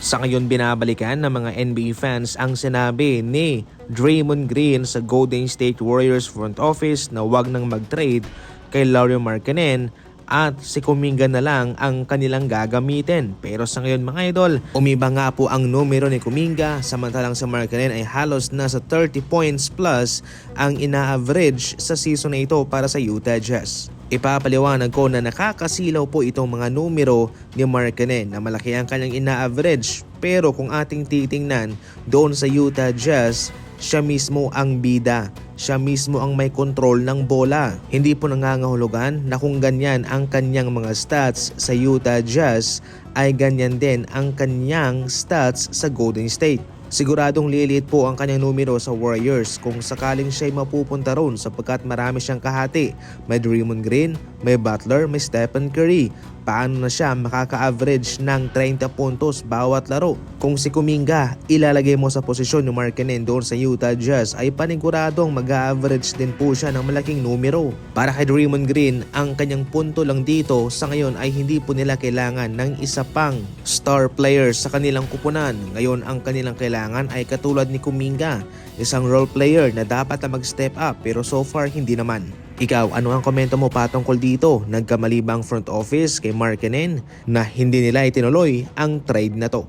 Sa ngayon binabalikan ng mga NBA fans ang sinabi ni Draymond Green sa Golden State Warriors front office na wag nang mag-trade kay Lauri Markkanen at si Kuminga na lang ang kanilang gagamitin. Pero sa ngayon mga idol, umiba nga po ang numero ni Kuminga, samantalang sa Markkanen ay halos nasa 30 points plus ang ina-average sa season na ito para sa Utah Jazz. Ipapaliwanag ko na nakakasilaw po itong mga numero ni Markkanen na malaki ang kanyang ina-average, pero kung ating titingnan doon sa Utah Jazz, siya mismo ang bida. Siya mismo ang may control ng bola. Hindi po nangangahulugan na kung ganyan ang kanyang mga stats sa Utah Jazz ay ganyan din ang kanyang stats sa Golden State. Siguradong liliit po ang kanyang numero sa Warriors kung sakaling siya'y mapupunta ron sapagkat marami siyang kahati. May Draymond Green, may Butler, may Stephen Curry. Paano na siya makaka-average ng 30 puntos bawat laro? Kung si Kuminga ilalagay mo sa posisyon ni Markkanen doon sa Utah Jazz ay paniguradong mag-a-average din po siya ng malaking numero. Para kay Draymond Green, ang kanyang punto lang dito sa ngayon ay hindi po nila kailangan ng isa pang star player sa kanilang kupunan. Ngayon ang kanilang kailangan ay katulad ni Kuminga, isang role player na dapat na mag-step up pero so far hindi naman. Ikaw, ano ang komento mo patungkol dito? Nagkamali ba ang front office kay Markkanen na hindi nila itinuloy ang trade na to?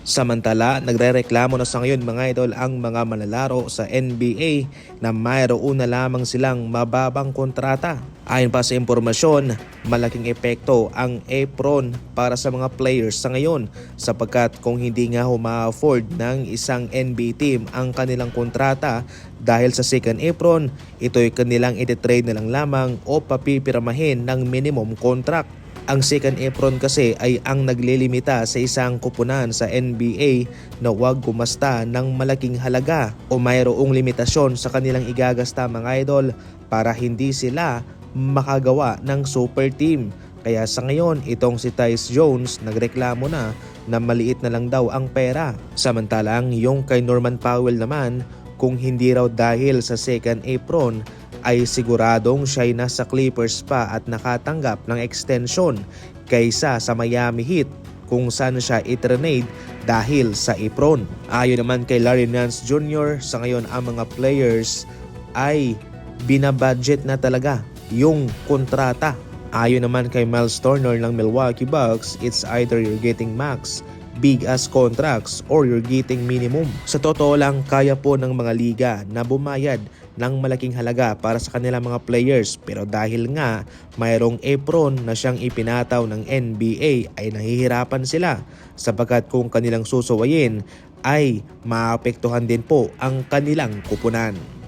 Samantala, nagrereklamo na sa ngayon mga idol ang mga manlalaro sa NBA na mayroon na lamang silang mababang kontrata. Ayon pa sa impormasyon, malaking epekto ang apron para sa mga players sa ngayon sapagkat kung hindi nga ma-afford ng isang NBA team ang kanilang kontrata dahil sa second apron, ito'y kanilang ititrade na lang lamang o papipirmahin ng minimum contract. Ang second apron kasi ay ang naglilimita sa isang kupunan sa NBA na huwag gumasta ng malaking halaga o mayroong limitasyon sa kanilang igagasta mga idol para hindi sila makagawa ng super team. Kaya sa ngayon, itong si Tyus Jones nagreklamo na maliit na lang daw ang pera. Samantalang yung kay Norman Powell naman, kung hindi raw dahil sa second apron ay siguradong siya'y nasa Clippers pa at nakatanggap ng extension kaysa sa Miami Heat kung saan siya i-trade dahil sa apron. Ayon naman kay Larry Nance Jr., sa ngayon ang mga players ay binabudget na talaga yung kontrata. Ayon naman kay Miles Turner ng Milwaukee Bucks, it's either you're getting max, big ass contracts or you're getting minimum. Sa totoo lang, kaya po ng mga liga na bumayad ng malaking halaga para sa kanilang mga players, pero dahil nga mayroong apron na siyang ipinataw ng NBA ay nahihirapan sila sapagkat kung kanilang susuwayin ay maapektuhan din po ang kanilang kupunan.